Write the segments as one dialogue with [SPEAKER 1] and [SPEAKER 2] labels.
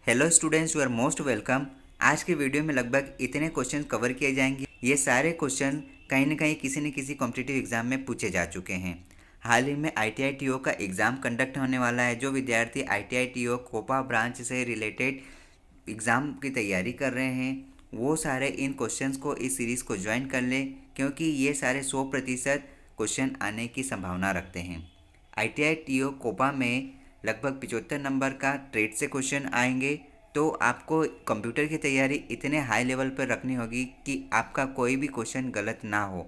[SPEAKER 1] Hello students, you are most welcome. आज के video में लगभग इतने क्वेश्चन कवर किए जाएंगे। ये सारे क्वेश्चन कहीं ना कहीं किसी न किसी कॉम्पिटिटिव एग्जाम में पूछे जा चुके हैं। हाल ही में ITI TO का एग्ज़ाम कंडक्ट होने वाला है। जो विद्यार्थी ITI TO कोपा ब्रांच से रिलेटेड एग्ज़ाम की तैयारी कर रहे हैं वो सारे इन क्वेश्चंस को, इस सीरीज़ को ज्वाइन कर लें, क्योंकि ये सारे 100% क्वेश्चन आने की संभावना रखते हैं। ITI TO कोपा में लगभग 75 नंबर का ट्रेड से क्वेश्चन आएंगे। तो आपको कंप्यूटर की तैयारी इतने हाई लेवल पर रखनी होगी कि आपका कोई भी क्वेश्चन गलत ना हो।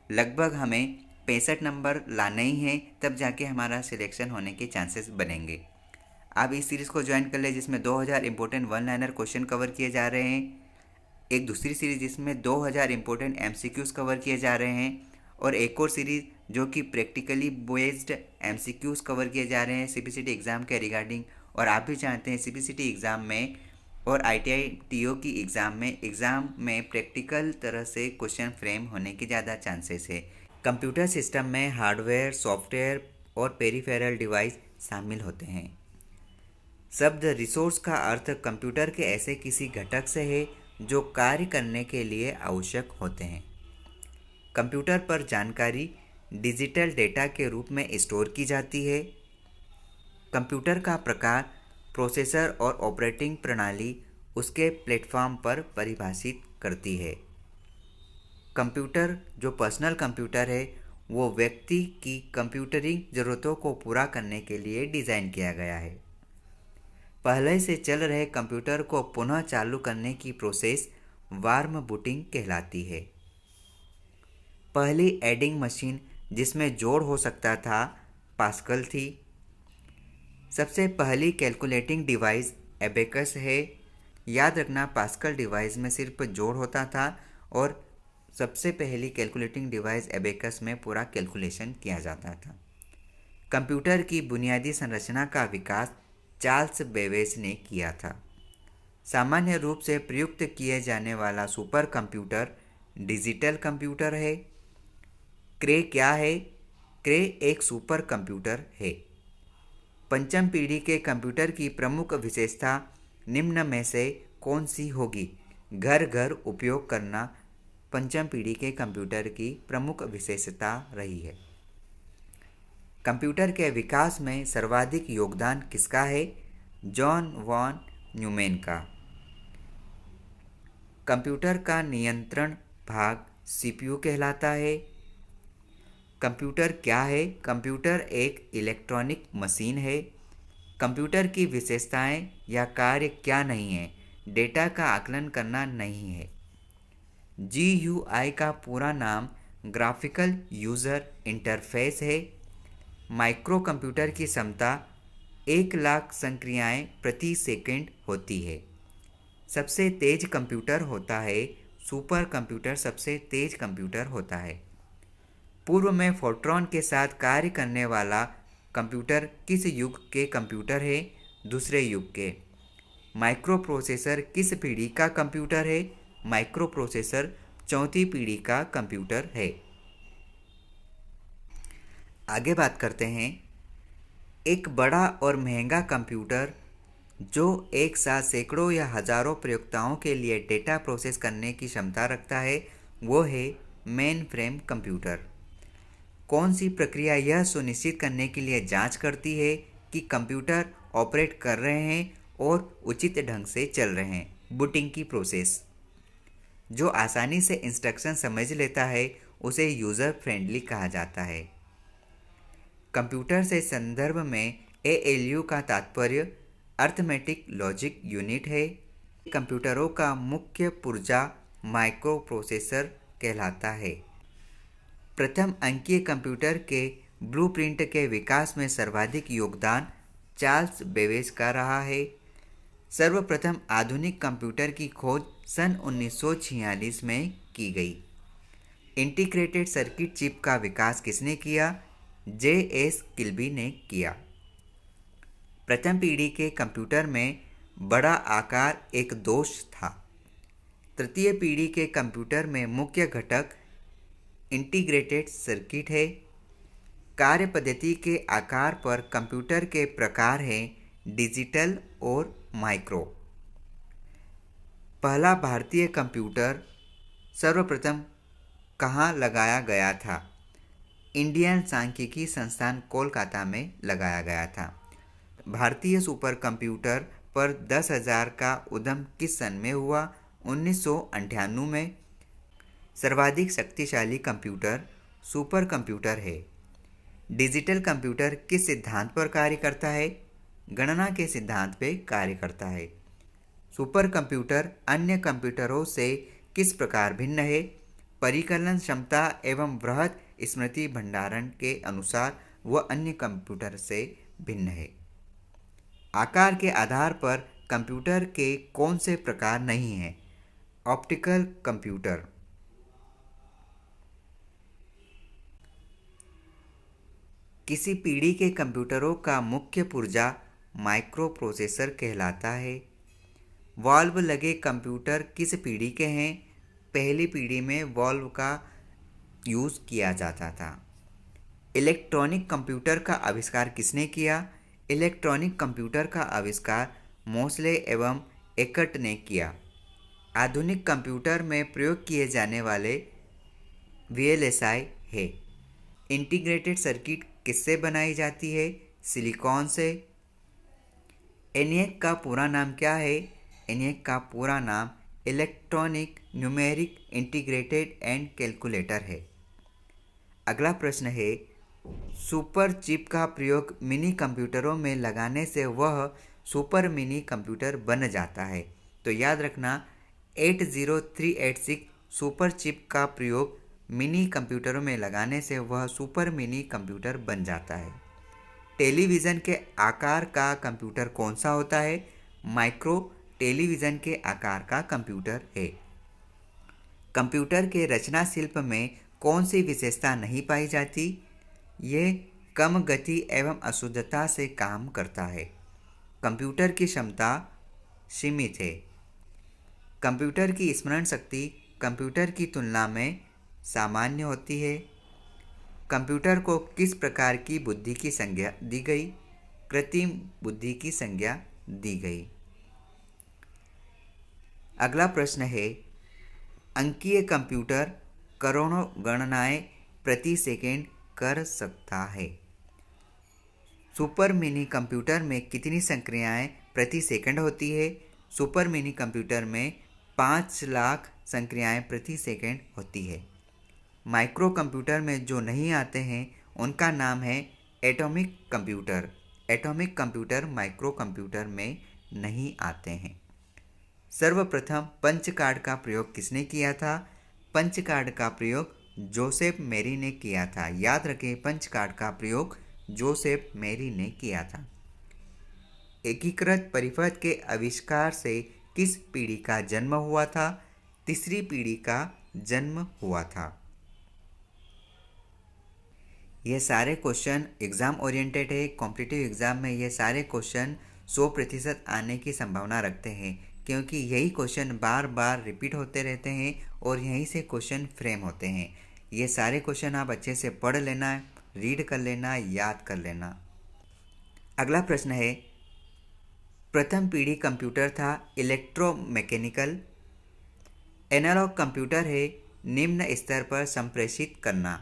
[SPEAKER 1] लगभग हमें 65 नंबर लाने ही हैं, तब जाके हमारा सिलेक्शन होने के चांसेस बनेंगे। आप इस सीरीज़ को ज्वाइन कर ले जिसमें 2000 important one liner question cover किए जा रहे हैं। एक दूसरी सीरीज़ जिसमें 2000 इंपॉर्टेंट MCQs कवर किए जा रहे हैं, और एक और सीरीज़ जो कि प्रैक्टिकली बेस्ड MCQs कवर किए जा रहे हैं CPCT एग्ज़ाम के रिगार्डिंग। और आप भी जानते हैं CPCT एग्ज़ाम में और ITI TO की एग्ज़ाम में प्रैक्टिकल तरह से क्वेश्चन फ्रेम होने के ज़्यादा चांसेस है। कंप्यूटर सिस्टम में हार्डवेयर, सॉफ्टवेयर और पेरिफेरल डिवाइस शामिल होते हैं। शब्द रिसोर्स का अर्थ कंप्यूटर के ऐसे किसी घटक से है जो कार्य करने के लिए आवश्यक होते हैं। कंप्यूटर पर जानकारी डिजिटल डेटा के रूप में स्टोर की जाती है। कंप्यूटर का प्रकार प्रोसेसर और ऑपरेटिंग प्रणाली उसके प्लेटफॉर्म पर परिभाषित करती है। कंप्यूटर जो पर्सनल कंप्यूटर है वो व्यक्ति की कंप्यूटरिंग ज़रूरतों को पूरा करने के लिए डिज़ाइन किया गया है। पहले से चल रहे कंप्यूटर को पुनः चालू करने की प्रोसेस वार्म बूटिंग कहलाती है। पहली एडिंग मशीन जिसमें जोड़ हो सकता था पास्कल थी। सबसे पहली कैलकुलेटिंग डिवाइस एबेकस है। याद रखना, पास्कल डिवाइस में सिर्फ जोड़ होता था और सबसे पहली कैलकुलेटिंग डिवाइस एबेकस में पूरा कैलकुलेशन किया जाता था। कंप्यूटर की बुनियादी संरचना का विकास चार्ल्स बेबेज ने किया था। सामान्य रूप से प्रयुक्त किए जाने वाला सुपर कंप्यूटर डिजिटल कंप्यूटर है। क्रे क्या है? क्रे एक सुपर कंप्यूटर है। पंचम पीढ़ी के कंप्यूटर की प्रमुख विशेषता निम्न में से कौन सी होगी? घर घर उपयोग करना पंचम पीढ़ी के कंप्यूटर की प्रमुख विशेषता रही है। कंप्यूटर के विकास में सर्वाधिक योगदान किसका है? जॉन वॉन न्यूमैन का। कंप्यूटर का नियंत्रण भाग CPU कहलाता है। कंप्यूटर क्या है? कंप्यूटर एक इलेक्ट्रॉनिक मशीन है। कंप्यूटर की विशेषताएं या कार्य क्या नहीं है? डेटा का आकलन करना नहीं है। GUI का पूरा नाम ग्राफिकल यूज़र इंटरफेस है। माइक्रो कंप्यूटर की क्षमता 1,00,000 संक्रियाएं प्रति सेकंड होती है। सबसे तेज कंप्यूटर होता है सुपर कंप्यूटर, सबसे तेज कंप्यूटर होता है। पूर्व में फोर्ट्रॉन के साथ कार्य करने वाला कंप्यूटर किस युग के कंप्यूटर है? दूसरे युग के। माइक्रो प्रोसेसर किस पीढ़ी का कंप्यूटर है? माइक्रो प्रोसेसर चौथी पीढ़ी का कंप्यूटर है। आगे बात करते हैं। एक बड़ा और महंगा कंप्यूटर जो एक साथ सैकड़ों या हजारों प्रयोक्ताओं के लिए डेटा प्रोसेस करने की क्षमता रखता है वो है मेन फ्रेम कंप्यूटर। कौन सी प्रक्रिया यह सुनिश्चित करने के लिए जांच करती है कि कंप्यूटर ऑपरेट कर रहे हैं और उचित ढंग से चल रहे हैं? बूटिंग की प्रोसेस। जो आसानी से इंस्ट्रक्शन समझ लेता है उसे यूज़र फ्रेंडली कहा जाता है। कंप्यूटर से संदर्भ में ALU का तात्पर्य अर्थमेटिक लॉजिक यूनिट है। कंप्यूटरों का मुख्य पुर्जा माइक्रो प्रोसेसर कहलाता है। प्रथम अंकीय कंप्यूटर के ब्लूप्रिंट के विकास में सर्वाधिक योगदान चार्ल्स बेबेज का रहा है। सर्वप्रथम आधुनिक कंप्यूटर की खोज सन 1946 में की गई। इंटीग्रेटेड सर्किट चिप का विकास किसने किया? JS किल्बी ने किया। प्रथम पीढ़ी के कंप्यूटर में बड़ा आकार एक दोष था। तृतीय पीढ़ी के कंप्यूटर में मुख्य घटक इंटीग्रेटेड सर्किट है। कार्य पद्धति के आकार पर कंप्यूटर के प्रकार हैं डिजिटल और माइक्रो। पहला भारतीय कंप्यूटर सर्वप्रथम कहाँ लगाया गया था? इंडियन सांख्यिकी संस्थान कोलकाता में लगाया गया था। भारतीय सुपर कंप्यूटर पर 10,000 का उद्यम किस सन में हुआ? 1998 में। सर्वाधिक शक्तिशाली कंप्यूटर सुपर कंप्यूटर है। डिजिटल कंप्यूटर किस सिद्धांत पर कार्य करता है? गणना के सिद्धांत पर कार्य करता है। सुपर कंप्यूटर अन्य कंप्यूटरों से किस प्रकार भिन्न है? परिकलन क्षमता एवं बृहद स्मृति भंडारण के अनुसार वह अन्य कंप्यूटर से भिन्न है। आकार के आधार पर कंप्यूटर के कौन से प्रकार नहीं हैं? Optical computer. किसी पीढ़ी के कंप्यूटरों का मुख्य पुर्जा माइक्रो प्रोसेसर कहलाता है। वॉल्व लगे कंप्यूटर किस पीढ़ी के हैं? पहली पीढ़ी में वॉल्व का यूज़ किया जाता था। इलेक्ट्रॉनिक कंप्यूटर का आविष्कार किसने किया? इलेक्ट्रॉनिक कंप्यूटर का आविष्कार मोस्ले एवं एकर्ट ने किया। आधुनिक कंप्यूटर में प्रयोग किए जाने वाले VLSI है। इंटीग्रेटेड सर्किट किससे बनाई जाती है? सिलिकॉन से। ENIAC का पूरा नाम क्या है? ENIAC का पूरा नाम electronic numeric integrated and calculator है। अगला प्रश्न है, सुपर चिप का प्रयोग मिनी कंप्यूटरों में लगाने से वह सुपर मिनी कंप्यूटर बन जाता है। तो याद रखना 80386 सुपर चिप का प्रयोग मिनी कंप्यूटरों में लगाने से वह सुपर मिनी कंप्यूटर बन जाता है। टेलीविज़न के आकार का कंप्यूटर कौन सा होता है? माइक्रो टेलीविज़न के आकार का कंप्यूटर है। कंप्यूटर के रचना शिल्प में कौन सी विशेषता नहीं पाई जाती? ये कम गति एवं अशुद्धता से काम करता है। कंप्यूटर की क्षमता सीमित है। कंप्यूटर की स्मरण शक्ति कंप्यूटर की तुलना में सामान्य होती है। कंप्यूटर को किस प्रकार की बुद्धि की संज्ञा दी गई? कृत्रिम बुद्धि की संज्ञा दी गई। अगला प्रश्न है, अंकीय कंप्यूटर करोड़ों गणनाएं प्रति सेकंड कर सकता है। सुपर मिनी कंप्यूटर में कितनी संक्रियाएं प्रति सेकंड होती है? सुपर मिनी कंप्यूटर में 5 लाख संक्रियाएं प्रति सेकंड होती है। माइक्रो कंप्यूटर में जो नहीं आते हैं उनका नाम है atomic computer. Atomic computer micro computer में नहीं आते हैं। सर्वप्रथम पंच कार्ड का प्रयोग किसने किया था? पंच कार्ड का प्रयोग जोसेफ मेरी ने किया था। याद रखें, पंच कार्ड का प्रयोग जोसेफ मेरी ने किया था। एकीकृत परिपथ के आविष्कार से किस पीढ़ी का जन्म हुआ था? तीसरी पीढ़ी का जन्म हुआ था। ये सारे क्वेश्चन एग्ज़ाम ओरिएंटेड है। कॉम्पिटिटिव एग्ज़ाम में ये सारे क्वेश्चन 100% आने की संभावना रखते हैं, क्योंकि यही क्वेश्चन बार बार रिपीट होते रहते हैं और यहीं से क्वेश्चन फ्रेम होते हैं। ये सारे क्वेश्चन आप अच्छे से पढ़ लेना, रीड कर लेना, याद कर लेना। अगला प्रश्न है, प्रथम पीढ़ी कंप्यूटर था इलेक्ट्रोमैकेनिकल। एनालॉग कंप्यूटर है निम्न स्तर पर संप्रेषित करना।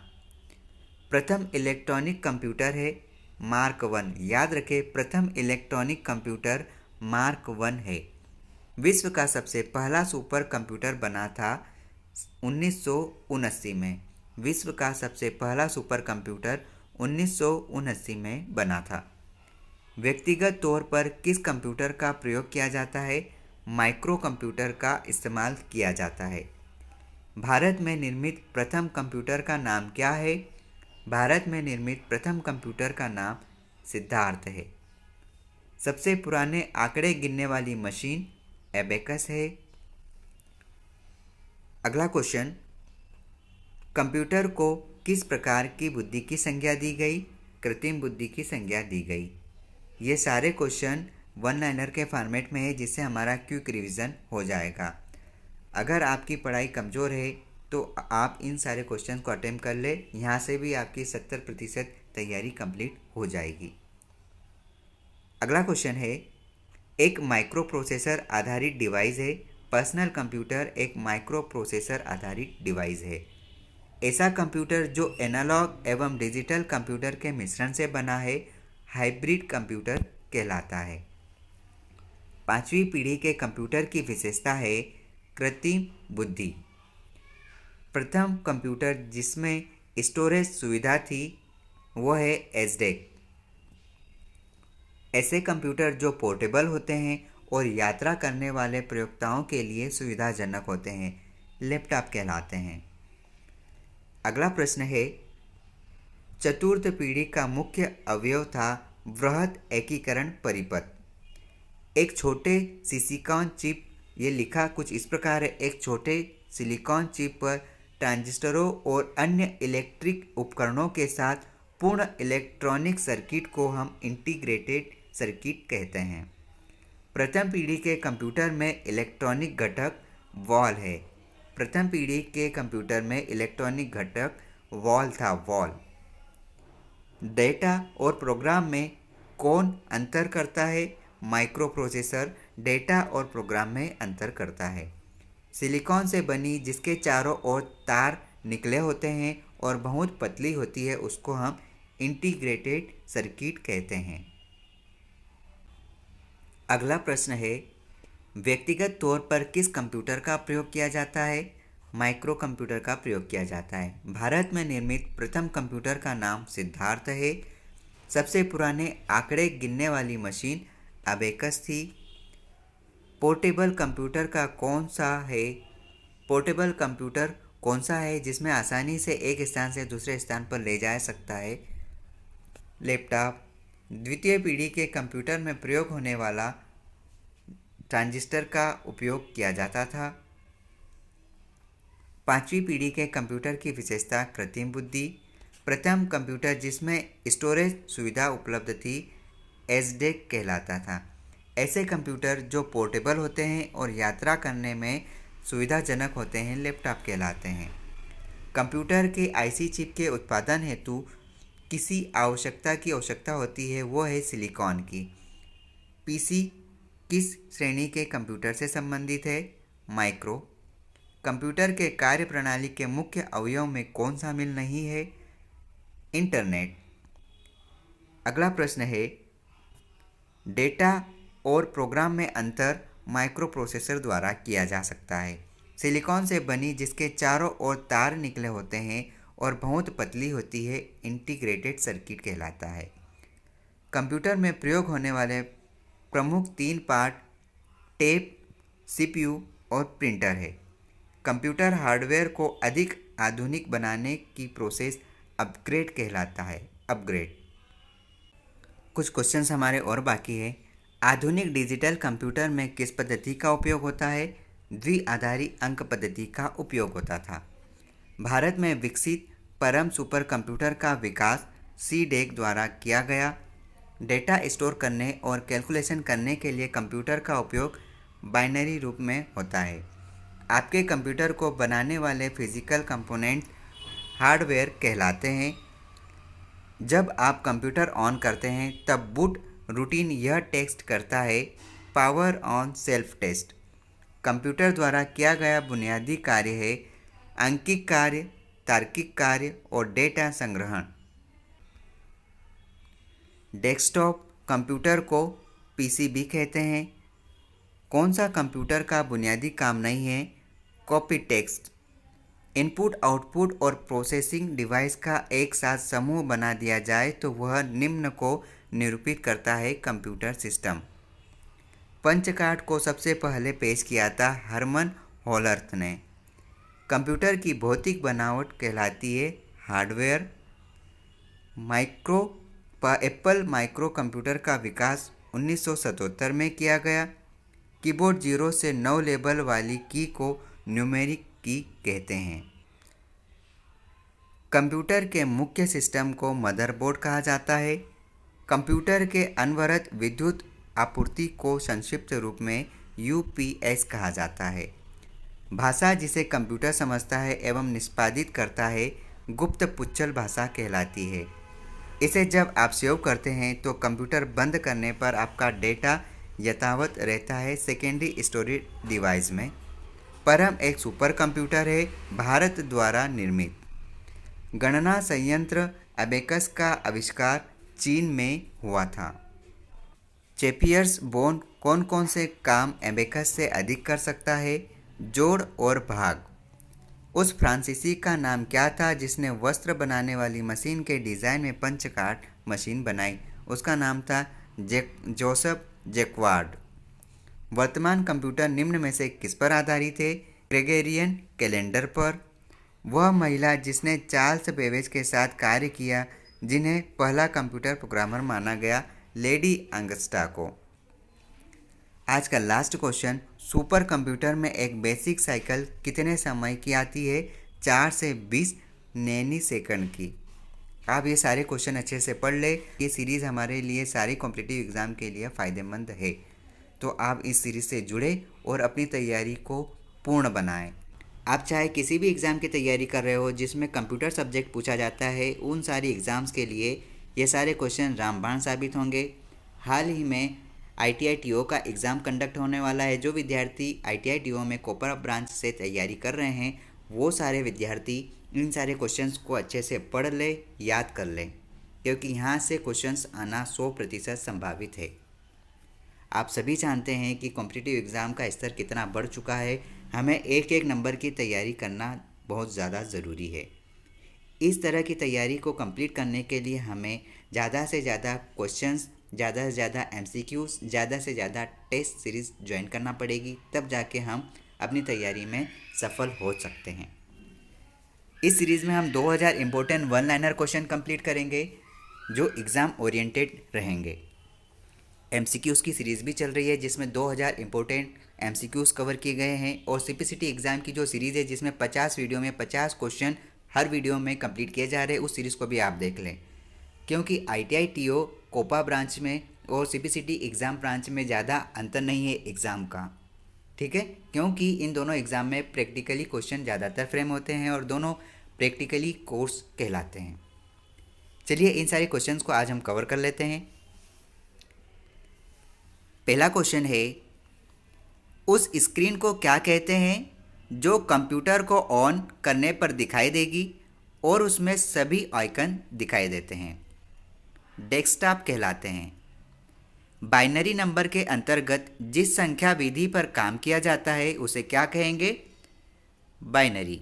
[SPEAKER 1] प्रथम इलेक्ट्रॉनिक कंप्यूटर है मार्क 1। याद रखें, प्रथम इलेक्ट्रॉनिक कंप्यूटर मार्क 1 है। विश्व का सबसे पहला सुपर कंप्यूटर बना था 1979 में। विश्व का सबसे पहला सुपर कंप्यूटर 1979 में बना था। व्यक्तिगत तौर पर किस कंप्यूटर का प्रयोग किया जाता है? माइक्रो कंप्यूटर का इस्तेमाल किया जाता है। भारत में निर्मित प्रथम कंप्यूटर का नाम क्या है? भारत में निर्मित प्रथम कंप्यूटर का नाम सिद्धार्थ है। सबसे पुराने आंकड़े गिनने वाली मशीन एबेकस है। अगला क्वेश्चन, कंप्यूटर को किस प्रकार की बुद्धि की संज्ञा दी गई? कृत्रिम बुद्धि की संज्ञा दी गई। ये सारे क्वेश्चन वन लाइनर के फॉर्मेट में है, जिससे हमारा क्विक रिवीजन हो जाएगा। अगर आपकी पढ़ाई कमज़ोर है तो आप इन सारे क्वेश्चन को अटेम्प्ट कर ले। यहाँ से भी आपकी 70% तैयारी कंप्लीट हो जाएगी। अगला क्वेश्चन है, एक माइक्रो प्रोसेसर आधारित डिवाइस है पर्सनल कंप्यूटर एक माइक्रो प्रोसेसर आधारित डिवाइस है। ऐसा कंप्यूटर जो एनालॉग एवं डिजिटल कंप्यूटर के मिश्रण से बना है हाइब्रिड कंप्यूटर कहलाता है। पांचवी पीढ़ी के कंप्यूटर की विशेषता है कृत्रिम बुद्धि। प्रथम कंप्यूटर जिसमें स्टोरेज सुविधा थी वो है एसडेक। ऐसे कंप्यूटर जो पोर्टेबल होते हैं और यात्रा करने वाले प्रयोक्ताओं के लिए सुविधाजनक होते हैं लैपटॉप कहलाते हैं। अगला प्रश्न है, चतुर्थ पीढ़ी का मुख्य अवयव था वृहद एकीकरण परिपथ। एक छोटे सिलिकॉन चिप, ये लिखा कुछ इस प्रकार है, एक छोटे सिलिकॉन चिप पर ट्रांजिस्टरों और अन्य इलेक्ट्रिक उपकरणों के साथ पूर्ण इलेक्ट्रॉनिक सर्किट को हम इंटीग्रेटेड सर्किट कहते हैं। प्रथम पीढ़ी के कंप्यूटर में इलेक्ट्रॉनिक घटक वॉल है। प्रथम पीढ़ी के कंप्यूटर में इलेक्ट्रॉनिक घटक वॉल था, वॉल। डेटा और प्रोग्राम में कौन अंतर करता है? माइक्रो प्रोसेसर डेटा और प्रोग्राम में अंतर करता है। सिलिकॉन से बनी जिसके चारों ओर तार निकले होते हैं और बहुत पतली होती है उसको हम इंटीग्रेटेड सर्किट कहते हैं। अगला प्रश्न है, व्यक्तिगत तौर पर किस कंप्यूटर का प्रयोग किया जाता है? माइक्रो कंप्यूटर का प्रयोग किया जाता है। भारत में निर्मित प्रथम कंप्यूटर का नाम सिद्धार्थ है। सबसे पुराने आंकड़े गिनने वाली मशीन अबेकस थी। पोर्टेबल कंप्यूटर का कौन सा है? पोर्टेबल कंप्यूटर कौन सा है जिसमें आसानी से एक स्थान से दूसरे स्थान पर ले जा सकता है? लैपटॉप। द्वितीय पीढ़ी के कंप्यूटर में प्रयोग होने वाला ट्रांजिस्टर का उपयोग किया जाता था। पांचवी पीढ़ी के कंप्यूटर की विशेषता कृत्रिम बुद्धि। प्रथम कंप्यूटर जिसमें स्टोरेज सुविधा उपलब्ध थी एसडेक कहलाता था। ऐसे कंप्यूटर जो पोर्टेबल होते हैं और यात्रा करने में सुविधाजनक होते हैं लैपटॉप कहलाते हैं। कंप्यूटर के आईसी चिप के उत्पादन हेतु किसी आवश्यकता की आवश्यकता होती है, वो है सिलिकॉन की। पीसी किस श्रेणी के कंप्यूटर से संबंधित है? माइक्रो। कंप्यूटर के कार्य प्रणाली के मुख्य अवयव में कौन शामिल नहीं है? इंटरनेट। अगला प्रश्न है, डेटा और प्रोग्राम में अंतर माइक्रो प्रोसेसर द्वारा किया जा सकता है। सिलिकॉन से बनी जिसके चारों ओर तार निकले होते हैं और बहुत पतली होती है इंटीग्रेटेड सर्किट कहलाता है। कंप्यूटर में प्रयोग होने वाले प्रमुख 3 पार्ट टेप, सीपीयू और प्रिंटर है। कंप्यूटर हार्डवेयर को अधिक आधुनिक बनाने की प्रोसेस अपग्रेड कहलाता है, अपग्रेड। कुछ क्वेश्चंस हमारे और बाकी है। आधुनिक डिजिटल कंप्यूटर में किस पद्धति का उपयोग होता है? द्विआधारी अंक पद्धति का उपयोग होता था। भारत में विकसित परम सुपर कंप्यूटर का विकास सीडेक द्वारा किया गया। डेटा स्टोर करने और कैलकुलेशन करने के लिए कंप्यूटर का उपयोग बाइनरी रूप में होता है। आपके कंप्यूटर को बनाने वाले फिजिकल कंपोनेंट हार्डवेयर कहलाते हैं। जब आप कंप्यूटर ऑन करते हैं तब बूट रूटीन यह टेक्स्ट करता है power on self test. Computer द्वारा किया गया बुनियादी कार्य है अंकिक कार्य, तार्किक कार्य और डेटा संग्रहण। डेस्कटॉप कंप्यूटर को पीसी भी कहते हैं। कौन सा कंप्यूटर का बुनियादी काम नहीं है? Copy text. इनपुट, आउटपुट और प्रोसेसिंग डिवाइस का एक साथ समूह बना दिया जाए तो वह निम्न को निरूपित करता है कंप्यूटर सिस्टम। पंचकार्ड को सबसे पहले पेश किया था हरमन होलर्थ ने। कंप्यूटर की भौतिक बनावट कहलाती है हार्डवेयर। एप्पल माइक्रो कंप्यूटर का विकास 1977 में किया गया। कीबोर्ड 0 से 9 लेबल वाली की को न्यूमेरिक की कहते हैं। कंप्यूटर के मुख्य सिस्टम को मदरबोर्ड कहा जाता है। कंप्यूटर के अनवरत विद्युत आपूर्ति को संक्षिप्त रूप में यूपीएस कहा जाता है। भाषा जिसे कंप्यूटर समझता है एवं निष्पादित करता है गुप्त पुच्छल भाषा कहलाती है। इसे जब आप सेव करते हैं तो कंप्यूटर बंद करने पर आपका डेटा यथावत रहता है सेकेंडरी स्टोरेज डिवाइस में। परम एक सुपर कंप्यूटर है, भारत द्वारा निर्मित। गणना संयंत्र अबेकस का आविष्कार चीन में हुआ था। चेपियर्स बोन कौन कौन से काम एबेकस से अधिक कर सकता है? जोड़ और भाग। उस फ्रांसीसी का नाम क्या था जिसने वस्त्र बनाने वाली मशीन के डिज़ाइन में पंचकाट मशीन बनाई? उसका नाम था जोसेफ जैक्वार्ड। वर्तमान कंप्यूटर निम्न में से किस पर आधारित है? ग्रेगोरियन कैलेंडर पर। वह महिला जिसने चार्ल्स बेबेज के साथ कार्य किया, जिन्हें पहला कंप्यूटर प्रोग्रामर माना गया, लेडी अंगस्टा को। आज का लास्ट क्वेश्चन, सुपर कंप्यूटर में एक बेसिक साइकिल कितने समय की आती है? 4 से 20 नैनी सेकंड की। आप ये सारे क्वेश्चन अच्छे से पढ़ ले। ये सीरीज़ हमारे लिए सारे कॉम्पिटिटिव एग्ज़ाम के लिए फ़ायदेमंद है, तो आप इस सीरीज़ से जुड़े और अपनी तैयारी को पूर्ण बनाएं। आप चाहे किसी भी एग्ज़ाम की तैयारी कर रहे हो जिसमें कंप्यूटर सब्जेक्ट पूछा जाता है, उन सारी एग्ज़ाम्स के लिए ये सारे क्वेश्चन रामबाण साबित होंगे। हाल ही में ITI TO का एग्ज़ाम कंडक्ट होने वाला है। जो विद्यार्थी ITI TO में कोपर ब्रांच से तैयारी कर रहे हैं, वो सारे विद्यार्थी इन सारे क्वेश्चंस को अच्छे से पढ़ ले, याद कर ले, क्योंकि यहाँ से क्वेश्चंस आना 100% संभावित है। आप सभी जानते हैं कि कॉम्पिटिटिव एग्ज़ाम का स्तर कितना बढ़ चुका है। हमें एक एक नंबर की तैयारी करना बहुत ज़्यादा ज़रूरी है। इस तरह की तैयारी को कंप्लीट करने के लिए हमें ज़्यादा से ज़्यादा क्वेश्चंस, ज़्यादा से ज़्यादा MCQs, ज़्यादा से ज़्यादा टेस्ट सीरीज़ ज्वाइन करना पड़ेगी, तब जाके हम अपनी तैयारी में सफल हो सकते हैं। इस सीरीज़ में हम 2000 important one liner question complete करेंगे जो एग्ज़ाम ओरिएंटेड रहेंगे। MCQs की सीरीज़ भी चल रही है जिसमें 2000 इम्पोर्टेंट MCQs कवर किए गए हैं, और CPCT एग्ज़ाम की जो सीरीज़ है जिसमें 50 वीडियो में 50 क्वेश्चन हर वीडियो में कंप्लीट किए जा रहे हैं, उस सीरीज़ को भी आप देख लें। क्योंकि ITI TO कोपा ब्रांच में और CPCT एग्ज़ाम ब्रांच में ज़्यादा अंतर नहीं है एग्ज़ाम का, ठीक है, क्योंकि इन दोनों एग्ज़ाम में प्रैक्टिकली क्वेश्चन ज़्यादातर फ्रेम होते हैं और दोनों प्रैक्टिकली कोर्स कहलाते हैं। चलिए इन सारे क्वेश्चंस को आज हम कवर कर लेते हैं। पहला क्वेश्चन है, उस स्क्रीन को क्या कहते हैं जो कंप्यूटर को ऑन करने पर दिखाई देगी और उसमें सभी आइकन दिखाई देते हैं? डेस्कटॉप कहलाते हैं। बाइनरी नंबर के अंतर्गत जिस संख्या विधि पर काम किया जाता है उसे क्या कहेंगे? बाइनरी।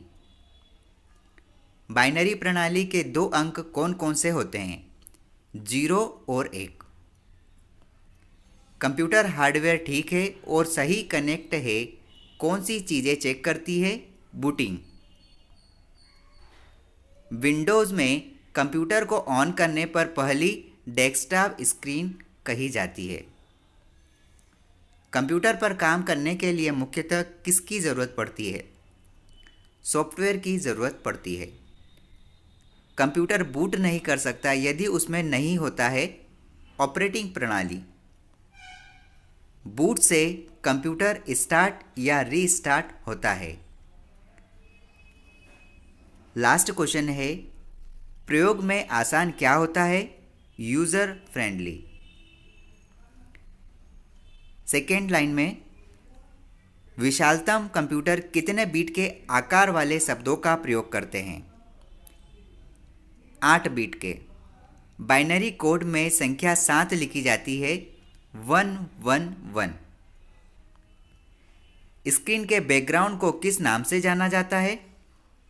[SPEAKER 1] बाइनरी प्रणाली के 2 अंक कौन कौन से होते हैं? 0 और 1। कंप्यूटर हार्डवेयर ठीक है और सही कनेक्ट है, कौन सी चीज़ें चेक करती है? बूटिंग। विंडोज़ में कंप्यूटर को ऑन करने पर पहली डेस्कटॉप स्क्रीन कही जाती है। कंप्यूटर पर काम करने के लिए मुख्यतः किसकी ज़रूरत पड़ती है? सॉफ्टवेयर की ज़रूरत पड़ती है। कंप्यूटर बूट नहीं कर सकता यदि उसमें नहीं होता है ऑपरेटिंग प्रणाली। बूट से कंप्यूटर स्टार्ट या रीस्टार्ट होता है। लास्ट क्वेश्चन है, प्रयोग में आसान क्या होता है? User friendly. सेकेंड लाइन में, विशालतम कंप्यूटर कितने बीट के आकार वाले शब्दों का प्रयोग करते हैं? 8 बीट के। बाइनरी कोड में संख्या 7 लिखी जाती है, 111। स्क्रीन के बैकग्राउंड को किस नाम से जाना जाता है?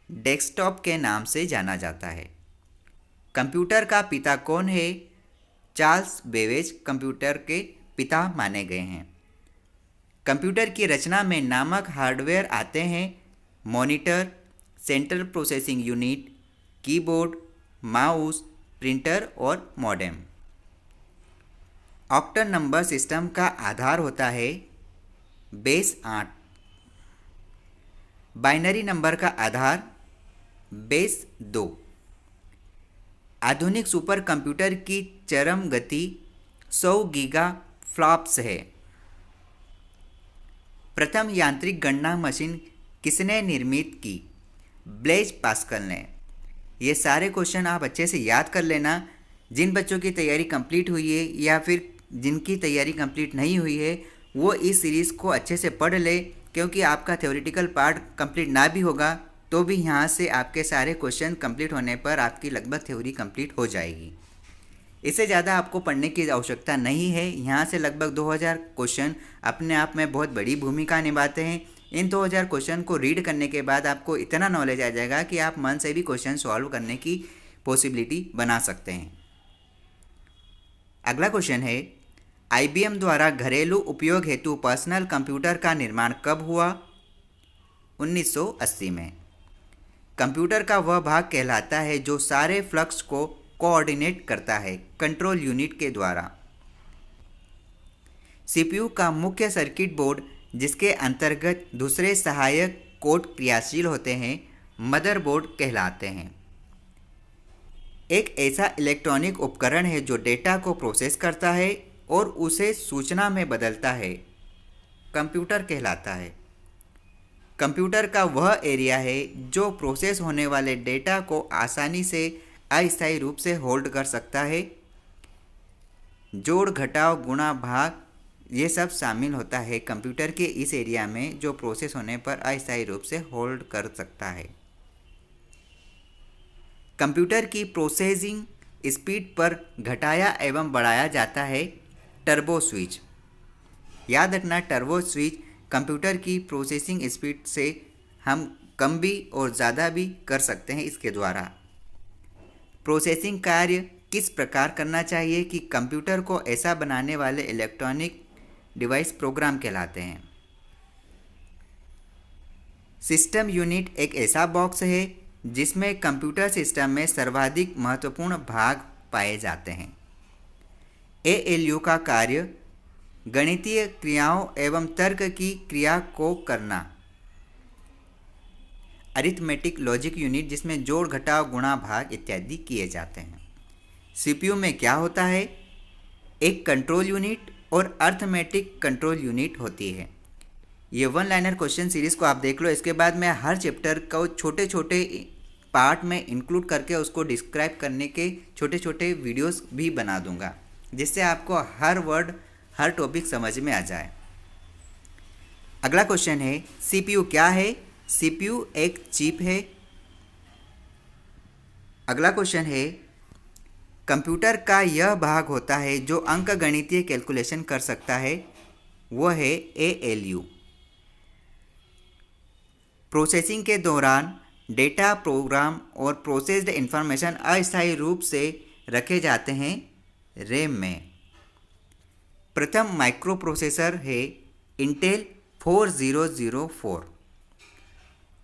[SPEAKER 1] डेस्कटॉप के नाम से जाना जाता है। कंप्यूटर का पिता कौन है? चार्ल्स बेबेज कंप्यूटर के पिता माने गए हैं। कंप्यूटर की रचना में नामक हार्डवेयर आते हैं? Monitor, central processing unit, keyboard, mouse, printer और मॉडेम। ऑक्टल नंबर सिस्टम का आधार होता है बेस 8। बाइनरी नंबर का आधार बेस 2। आधुनिक सुपर कंप्यूटर की चरम गति 100 गीगा फ्लॉप्स है। प्रथम यांत्रिक गणना मशीन किसने निर्मित की? ब्लेज पास्कल ने। ये सारे क्वेश्चन आप अच्छे से याद कर लेना। जिन बच्चों की तैयारी कंप्लीट हुई है या फिर जिनकी तैयारी कंप्लीट नहीं हुई है वो इस सीरीज़ को अच्छे से पढ़ ले, क्योंकि आपका थ्योरेटिकल पार्ट कंप्लीट ना भी होगा तो भी यहाँ से आपके सारे क्वेश्चन कंप्लीट होने पर आपकी लगभग थ्योरी कंप्लीट हो जाएगी। इससे ज़्यादा आपको पढ़ने की आवश्यकता नहीं है। यहाँ से लगभग 2000 क्वेश्चन अपने आप में बहुत बड़ी भूमिका निभाते हैं। इन 2000 क्वेश्चन को रीड करने के बाद आपको इतना नॉलेज आ जाएगा कि आप मन से भी क्वेश्चन सॉल्व करने की पॉसिबिलिटी बना सकते हैं। अगला क्वेश्चन है, IBM द्वारा घरेलू उपयोग हेतु पर्सनल कंप्यूटर का निर्माण कब हुआ? 1980 में। कंप्यूटर का वह भाग कहलाता है जो सारे फ्लक्स को कोऑर्डिनेट करता है कंट्रोल यूनिट के द्वारा। CPU का मुख्य सर्किट बोर्ड जिसके अंतर्गत दूसरे सहायक कोड क्रियाशील होते हैं मदरबोर्ड कहलाते हैं। एक ऐसा इलेक्ट्रॉनिक उपकरण है जो डेटा को प्रोसेस करता है और उसे सूचना में बदलता है, कंप्यूटर कहलाता है। कंप्यूटर का वह एरिया है जो प्रोसेस होने वाले डेटा को आसानी से अस्थायी रूप से होल्ड कर सकता है। जोड़, घटाव, गुणा, भाग ये सब शामिल होता है कंप्यूटर के इस एरिया में जो प्रोसेस होने पर अस्थायी रूप से होल्ड कर सकता है। कंप्यूटर की प्रोसेसिंग स्पीड पर घटाया एवं बढ़ाया जाता है टर्बो स्विच। याद रखना, टर्बो स्विच कंप्यूटर की प्रोसेसिंग स्पीड से हम कम भी और ज़्यादा भी कर सकते हैं इसके द्वारा। प्रोसेसिंग कार्य किस प्रकार करना चाहिए कि कंप्यूटर को ऐसा बनाने वाले इलेक्ट्रॉनिक डिवाइस प्रोग्राम कहलाते हैं। सिस्टम यूनिट एक ऐसा बॉक्स है जिसमें कंप्यूटर सिस्टम में सर्वाधिक महत्वपूर्ण भाग पाए जाते हैं। ALU का कार्य गणितीय क्रियाओं एवं तर्क की क्रिया को करना। अरिथमेटिक लॉजिक यूनिट जिसमें जोड़, घटाव, गुणा, भाग इत्यादि किए जाते हैं। CPU में क्या होता है? एक कंट्रोल यूनिट और अरिथमेटिक कंट्रोल यूनिट होती है। ये वन लाइनर क्वेश्चन सीरीज को आप देख लो। इसके बाद मैं हर चैप्टर को छोटे छोटे पार्ट में इंक्लूड करके उसको डिस्क्राइब करने के छोटे छोटे वीडियोस भी बना दूंगा, जिससे आपको हर वर्ड, हर टॉपिक समझ में आ जाए। अगला क्वेश्चन है, CPU क्या है? CPU एक चिप है। अगला क्वेश्चन है, कंप्यूटर का यह भाग होता है जो अंक गणितीय कैलकुलेशन कर सकता है, वह है ALU। प्रोसेसिंग के दौरान डेटा, प्रोग्राम और प्रोसेस्ड इंफॉर्मेशन अस्थायी रूप से रखे जाते हैं रैम में। प्रथम माइक्रो प्रोसेसर है इंटेल 4004।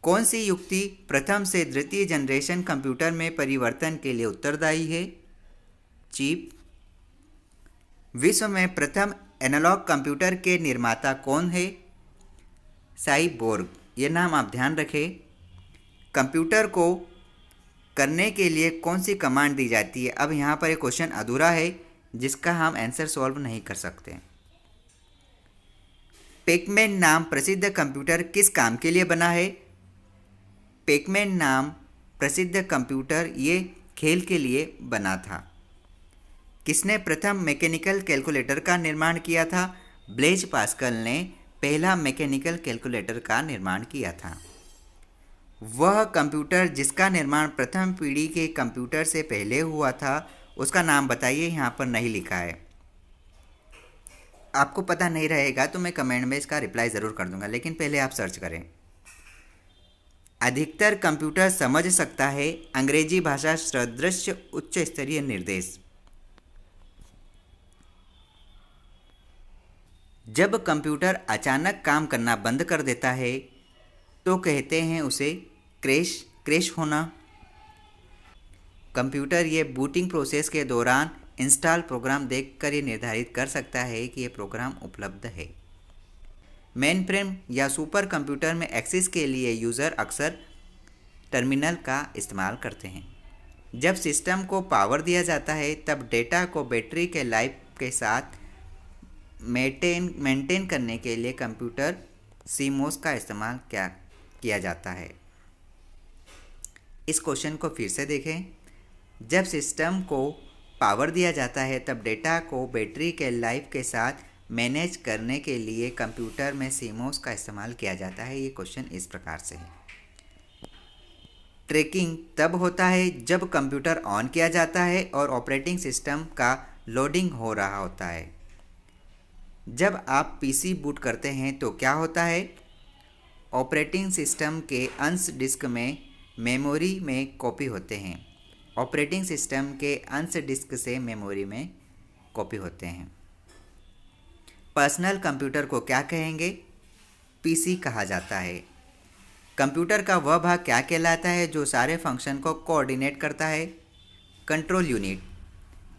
[SPEAKER 1] कौन सी युक्ति प्रथम से द्वितीय जनरेशन कंप्यूटर में परिवर्तन के लिए उत्तरदायी है? चिप। विश्व में प्रथम एनालॉग कंप्यूटर के निर्माता कौन है? साइबोर्ग। ये नाम आप ध्यान रखें। कंप्यूटर को करने के लिए कौन सी कमांड दी जाती है? अब यहाँ पर एक क्वेश्चन अधूरा है जिसका हम आंसर सॉल्व नहीं कर सकते। पैकमैन नाम प्रसिद्ध कंप्यूटर किस काम के लिए बना है? पैकमैन नाम प्रसिद्ध कंप्यूटर ये खेल के लिए बना था। किसने प्रथम मैकेनिकल कैलकुलेटर का निर्माण किया था? ब्लेज पास्कल ने पहला मैकेनिकल कैलकुलेटर का निर्माण किया था। वह कंप्यूटर जिसका निर्माण प्रथम पीढ़ी के कंप्यूटर से पहले हुआ था उसका नाम बताइए। यहाँ पर नहीं लिखा है। आपको पता नहीं रहेगा तो मैं कमेंट में इसका रिप्लाई ज़रूर कर दूंगा, लेकिन पहले आप सर्च करें। अधिकतर कंप्यूटर समझ सकता है अंग्रेजी भाषा सदृश उच्च स्तरीय निर्देश। जब कंप्यूटर अचानक काम करना बंद कर देता है तो कहते हैं उसे क्रैश होना। कंप्यूटर ये बूटिंग प्रोसेस के दौरान इंस्टॉल प्रोग्राम देखकर ये निर्धारित कर सकता है कि ये प्रोग्राम उपलब्ध है। मेन फ्रेम या सुपर कंप्यूटर में एक्सेस के लिए यूज़र अक्सर टर्मिनल का इस्तेमाल करते हैं। जब सिस्टम को पावर दिया जाता है तब डेटा को बैटरी के लाइफ के साथ मेंटेन करने के लिए कंप्यूटर CMOS का इस्तेमाल किया जाता है। इस क्वेश्चन को फिर से देखें। जब सिस्टम को पावर दिया जाता है तब डेटा को बैटरी के लाइफ के साथ मैनेज करने के लिए कंप्यूटर में सीमोस का इस्तेमाल किया जाता है। ये क्वेश्चन इस प्रकार से है। ट्रैकिंग तब होता है जब कंप्यूटर ऑन किया जाता है और ऑपरेटिंग सिस्टम का लोडिंग हो रहा होता है। जब आप पीसी बूट करते हैं तो क्या होता है? ऑपरेटिंग सिस्टम के अंश डिस्क में मेमोरी में कॉपी होते हैं। ऑपरेटिंग सिस्टम के अंश डिस्क से मेमोरी में कॉपी होते हैं। पर्सनल कंप्यूटर को क्या कहेंगे? पीसी कहा जाता है। कंप्यूटर का वह भाग क्या कहलाता है जो सारे फंक्शन को कोऑर्डिनेट करता है? Control unit.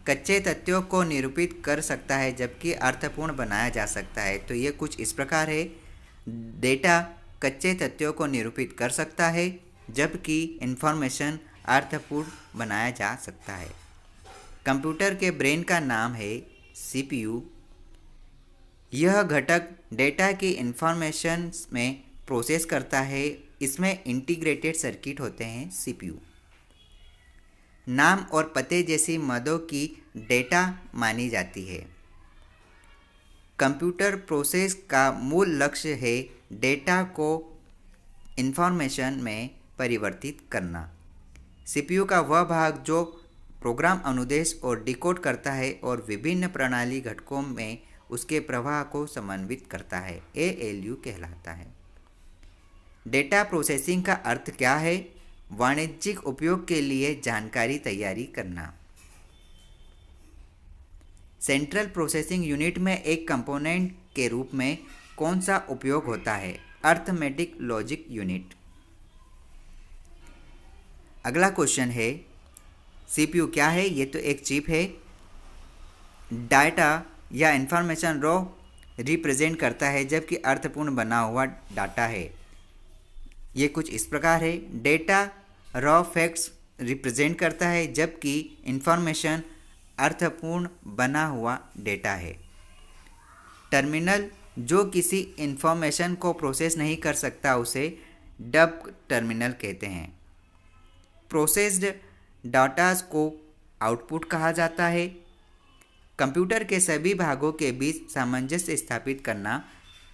[SPEAKER 1] कच्चे तथ्यों को निरूपित कर सकता है जबकि अर्थपूर्ण बनाया जा सकता है। तो ये कुछ इस प्रकार है। डेटा कच्चे तथ्यों को निरूपित कर सकता है जबकि इंफॉर्मेशन अर्थपूर्ण बनाया जा सकता है। कंप्यूटर के ब्रेन का नाम है सीपीयू। यह घटक डेटा की इंफॉर्मेशन में प्रोसेस करता है। इसमें इंटीग्रेटेड सर्किट होते हैं सीपीयू। नाम और पते जैसी मदों की डेटा मानी जाती है। कंप्यूटर प्रोसेस का मूल लक्ष्य है डेटा को इंफॉर्मेशन में परिवर्तित करना। सीपीयू का वह भाग जो प्रोग्राम अनुदेश और डिकोड करता है और विभिन्न प्रणाली घटकों में उसके प्रवाह को समन्वित करता है, एएलयू कहलाता है। डेटा प्रोसेसिंग का अर्थ क्या है? वाणिज्यिक उपयोग के लिए जानकारी तैयारी करना। सेंट्रल प्रोसेसिंग यूनिट में एक कंपोनेंट के रूप में कौन सा उपयोग होता है? Arithmetic logic unit. अगला क्वेश्चन है, सीपीयू क्या है? ये तो एक चिप है। डाटा या इंफॉर्मेशन रॉ रिप्रेजेंट करता है जबकि अर्थपूर्ण बना हुआ डाटा है। ये कुछ इस प्रकार है। डेटा रॉ फैक्ट्स रिप्रेजेंट करता है जबकि इंफॉर्मेशन अर्थपूर्ण बना हुआ डेटा है। टर्मिनल जो किसी इंफॉर्मेशन को प्रोसेस नहीं कर सकता उसे डब टर्मिनल कहते हैं। प्रोसेस्ड डाटास को आउटपुट कहा जाता है। कंप्यूटर के सभी भागों के बीच सामंजस्य स्थापित करना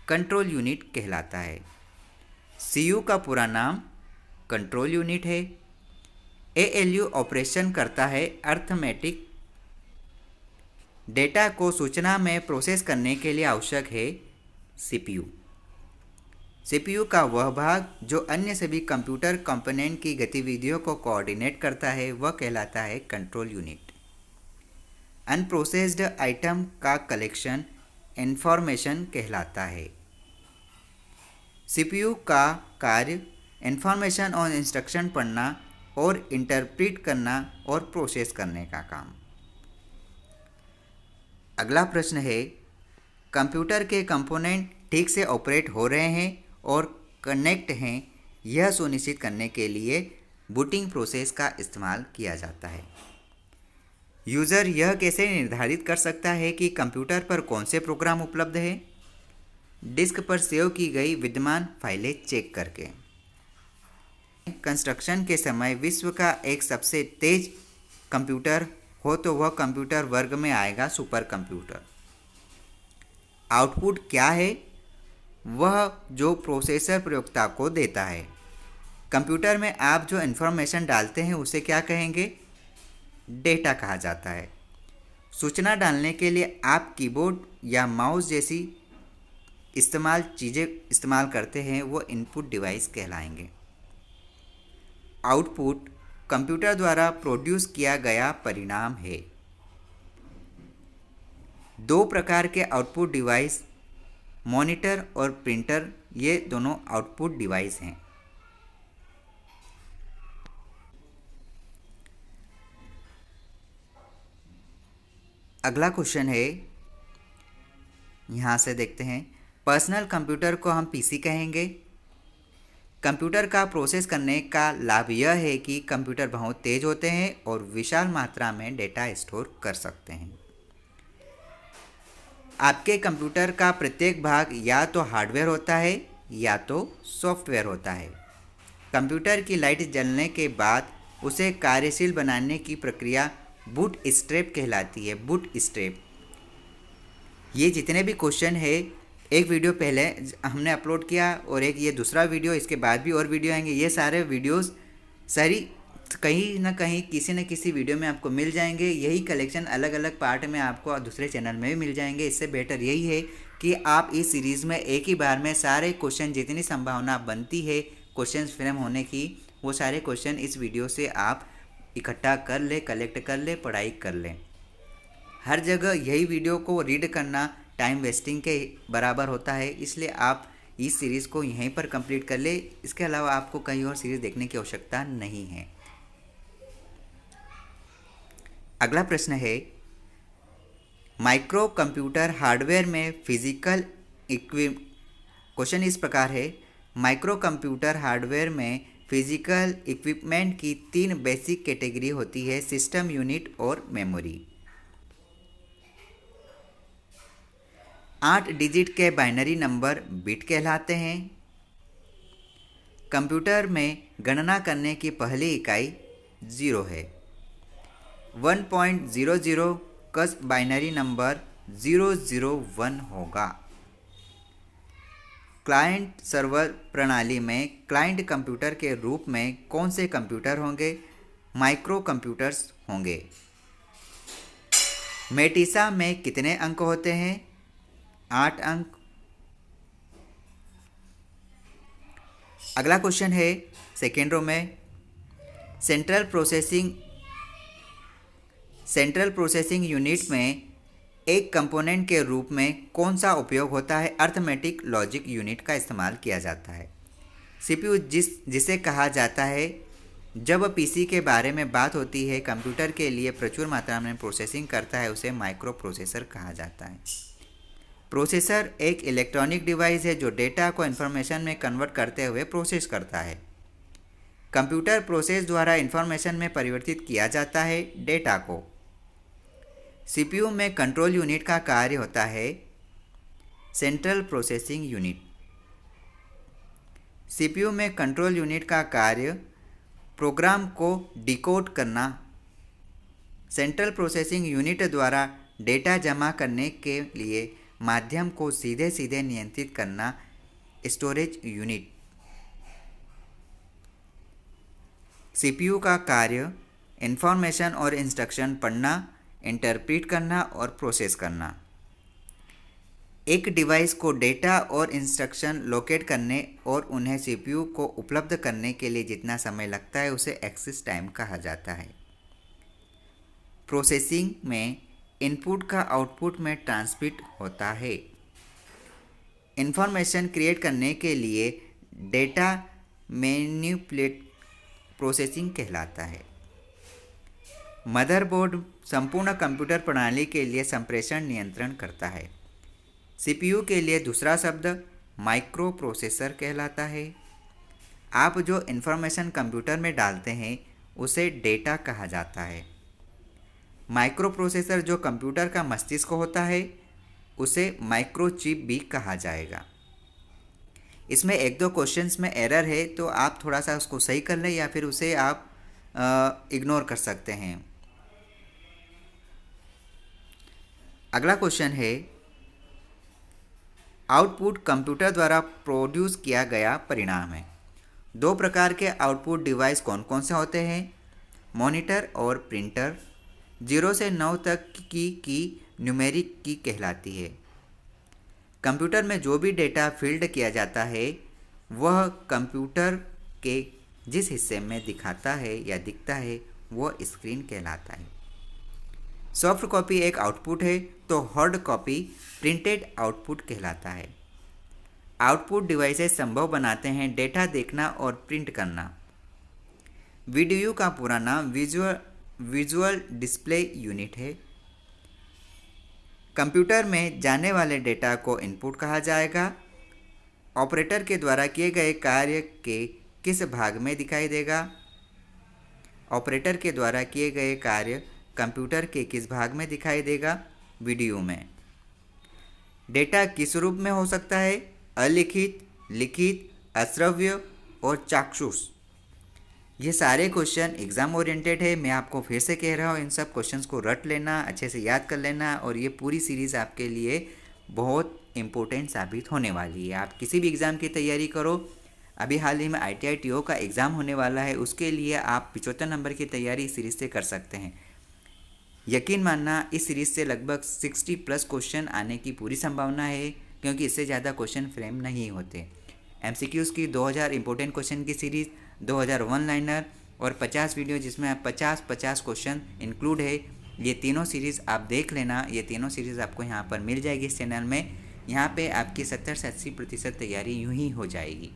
[SPEAKER 1] कंट्रोल यूनिट कहलाता है। सीयू का पूरा नाम कंट्रोल यूनिट है। एएलयू ऑपरेशन करता है अर्थमेटिक। डेटा को सूचना में प्रोसेस करने के लिए आवश्यक है सीपीयू। सीपीयू का वह भाग जो अन्य सभी कंप्यूटर कंपोनेंट की गतिविधियों को कोऑर्डिनेट करता है वह कहलाता है कंट्रोल यूनिट। अनप्रोसेस्ड आइटम का कलेक्शन इंफॉर्मेशन कहलाता है। सीपीयू का कार्य इंफॉर्मेशन और इंस्ट्रक्शन पढ़ना और इंटरप्रेट करना और प्रोसेस करने का काम। अगला प्रश्न है, कंप्यूटर के कंपोनेंट ठीक से ऑपरेट हो रहे हैं और कनेक्ट हैं, यह सुनिश्चित करने के लिए बूटिंग प्रोसेस का इस्तेमाल किया जाता है। यूज़र यह कैसे निर्धारित कर सकता है कि कंप्यूटर पर कौन से प्रोग्राम उपलब्ध हैं? डिस्क पर सेव की गई विद्यमान फाइलें चेक करके। कंस्ट्रक्शन के समय विश्व का एक सबसे तेज कंप्यूटर हो तो वह कंप्यूटर वर्ग में आएगा सुपर कंप्यूटर। आउटपुट क्या है? वह जो प्रोसेसर प्रयोक्ता को देता है। कंप्यूटर में आप जो इन्फॉर्मेशन डालते हैं उसे क्या कहेंगे? डेटा कहा जाता है। सूचना डालने के लिए आप कीबोर्ड या माउस जैसी चीज़ें इस्तेमाल करते हैं, वो इनपुट डिवाइस कहलाएंगे। आउटपुट कंप्यूटर द्वारा प्रोड्यूस किया गया परिणाम है। दो प्रकार के आउटपुट डिवाइस, मॉनिटर और प्रिंटर, ये दोनों आउटपुट डिवाइस हैं। अगला क्वेश्चन है, यहाँ से देखते हैं। पर्सनल कंप्यूटर को हम पीसी कहेंगे। कंप्यूटर का प्रोसेस करने का लाभ यह है कि कंप्यूटर बहुत तेज होते हैं और विशाल मात्रा में डेटा स्टोर कर सकते हैं। आपके कंप्यूटर का प्रत्येक भाग या तो हार्डवेयर होता है या तो सॉफ्टवेयर होता है। कंप्यूटर की लाइट जलने के बाद उसे कार्यशील बनाने की प्रक्रिया बूट स्ट्रैप कहलाती है, बूट स्ट्रैप। ये जितने भी क्वेश्चन है, एक वीडियो पहले हमने अपलोड किया और एक ये दूसरा वीडियो, इसके बाद भी और वीडियो आएंगे। ये सारे वीडियोस सारी कहीं ना कहीं किसी न किसी वीडियो में आपको मिल जाएंगे। यही कलेक्शन अलग अलग पार्ट में आपको दूसरे चैनल में भी मिल जाएंगे। इससे बेटर यही है कि आप इस सीरीज़ में एक ही बार में सारे क्वेश्चन, जितनी संभावना बनती है क्वेश्चन फ्रेम होने की, वो सारे क्वेश्चन इस वीडियो से आप इकट्ठा कर ले, कलेक्ट कर ले, पढ़ाई कर लें। हर जगह यही वीडियो को रीड करना टाइम वेस्टिंग के बराबर होता है, इसलिए आप इस सीरीज़ को यहीं पर कंप्लीट कर ले। इसके अलावा आपको कहीं और सीरीज़ देखने की आवश्यकता नहीं है। अगला प्रश्न है, माइक्रो कंप्यूटर हार्डवेयर में फिजिकल क्वेश्चन इस प्रकार है, माइक्रो कंप्यूटर हार्डवेयर में फिजिकल इक्विपमेंट की 3 बेसिक कैटेगरी होती है, सिस्टम, यूनिट और मेमोरी। 8 डिजिट के बाइनरी नंबर बिट कहलाते हैं। कंप्यूटर में गणना करने की पहली इकाई 0 है। 1.00 का बाइनरी नंबर 001 होगा। क्लाइंट सर्वर प्रणाली में क्लाइंट कंप्यूटर के रूप में कौन से कंप्यूटर होंगे? माइक्रो कंप्यूटर्स होंगे। मेटिसा में कितने अंक होते हैं? 8 अंक। अगला क्वेश्चन है सेकेंड रो में, सेंट्रल प्रोसेसिंग यूनिट में एक कंपोनेंट के रूप में कौन सा उपयोग होता है? अर्थमेटिक लॉजिक यूनिट का इस्तेमाल किया जाता है। सीपीयू जिसे कहा जाता है, जब पीसी के बारे में बात होती है, कंप्यूटर के लिए प्रचुर मात्रा में प्रोसेसिंग करता है, उसे माइक्रो प्रोसेसर कहा जाता है। प्रोसेसर एक इलेक्ट्रॉनिक डिवाइस है जो डेटा को इंफॉर्मेशन में कन्वर्ट करते हुए प्रोसेस करता है। कंप्यूटर प्रोसेस द्वारा इंफॉर्मेशन में परिवर्तित किया जाता है डेटा को। सीपीयू में कंट्रोल यूनिट का कार्य होता है सेंट्रल प्रोसेसिंग यूनिट। सीपीयू में कंट्रोल यूनिट का कार्य प्रोग्राम को डिकोड करना। सेंट्रल प्रोसेसिंग यूनिट द्वारा डेटा जमा करने के लिए माध्यम को सीधे सीधे नियंत्रित करना, स्टोरेज यूनिट। सीपीयू का कार्य इंफॉर्मेशन और इंस्ट्रक्शन पढ़ना, इंटरप्रेट करना और प्रोसेस करना। एक डिवाइस को डेटा और इंस्ट्रक्शन लोकेट करने और उन्हें सीपीयू को उपलब्ध करने के लिए जितना समय लगता है उसे एक्सेस टाइम कहा जाता है। प्रोसेसिंग में इनपुट का आउटपुट में ट्रांसमिट होता है। इंफॉर्मेशन क्रिएट करने के लिए डेटा मैनिपुलेट प्रोसेसिंग कहलाता है। मदरबोर्ड संपूर्ण कंप्यूटर प्रणाली के लिए संप्रेषण नियंत्रण करता है। सीपीयू के लिए दूसरा शब्द माइक्रो प्रोसेसर कहलाता है। आप जो इंफॉर्मेशन कंप्यूटर में डालते हैं उसे डेटा कहा जाता है। माइक्रो प्रोसेसर जो कंप्यूटर का मस्तिष्क होता है उसे माइक्रो चिप भी कहा जाएगा। इसमें 1-2 क्वेश्चंस में एरर है, तो आप थोड़ा सा उसको सही कर लें या फिर उसे आप इग्नोर कर सकते हैं। अगला क्वेश्चन है, आउटपुट कंप्यूटर द्वारा प्रोड्यूस किया गया परिणाम है। 2 प्रकार के आउटपुट डिवाइस कौन कौन से होते हैं? मॉनिटर और प्रिंटर। 0 से 9 तक की न्यूमेरिक की कहलाती है। कंप्यूटर में जो भी डेटा फील्ड किया जाता है वह कंप्यूटर के जिस हिस्से में दिखाता है या दिखता है वह स्क्रीन कहलाता है। सॉफ्ट कॉपी एक आउटपुट है तो हार्ड कॉपी प्रिंटेड आउटपुट कहलाता है। आउटपुट डिवाइसेस संभव बनाते हैं डेटा देखना और प्रिंट करना। वीडीयू का पूरा नाम विजुअल डिस्प्ले यूनिट है। कंप्यूटर में जाने वाले डेटा को इनपुट कहा जाएगा। ऑपरेटर के द्वारा किए गए कार्य के किस भाग में दिखाई देगा? ऑपरेटर के द्वारा किए गए कार्य कंप्यूटर के किस भाग में दिखाई देगा? वीडियो में। डेटा किस रूप में हो सकता है? अलिखित, लिखित, अश्रव्य और चाक्षुष। ये सारे क्वेश्चन एग्ज़ाम ओरिएंटेड है। मैं आपको फिर से कह रहा हूँ, इन सब क्वेश्चंस को रट लेना, अच्छे से याद कर लेना, और ये पूरी सीरीज़ आपके लिए बहुत इम्पोर्टेंट साबित होने वाली है। आप किसी भी एग्ज़ाम की तैयारी करो। अभी हाल ही में ITI TO का एग्ज़ाम होने वाला है, उसके लिए आप 75 नंबर की तैयारी इस सीरीज़ से कर सकते हैं। यकीन मानना, इस सीरीज़ से लगभग 60+ क्वेश्चन आने की पूरी संभावना है, क्योंकि इससे ज़्यादा क्वेश्चन फ्रेम नहीं होते। MCQs की 2000 इंपॉर्टेंट क्वेश्चन की सीरीज़, 2000 वन लाइनर और 50 वीडियो जिसमें 50-50 क्वेश्चन इंक्लूड है। ये तीनों सीरीज़ आप देख लेना। ये तीनों सीरीज़ आपको यहाँ पर मिल जाएगी इस चैनल में। यहाँ पे आपकी 70 से 80% तैयारी यूँ ही हो जाएगी।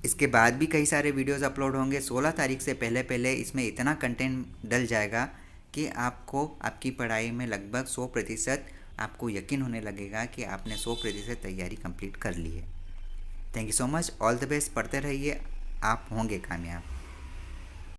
[SPEAKER 1] इसके बाद भी कई सारे वीडियोस अपलोड होंगे। 16 तारीख से पहले पहले इसमें इतना कंटेंट डल जाएगा कि आपको आपकी पढ़ाई में लगभग 100% आपको यकीन होने लगेगा कि आपने 100% तैयारी कंप्लीट कर ली है। Thank you so much. All the best. पढ़ते रहिए, आप होंगे कामयाब।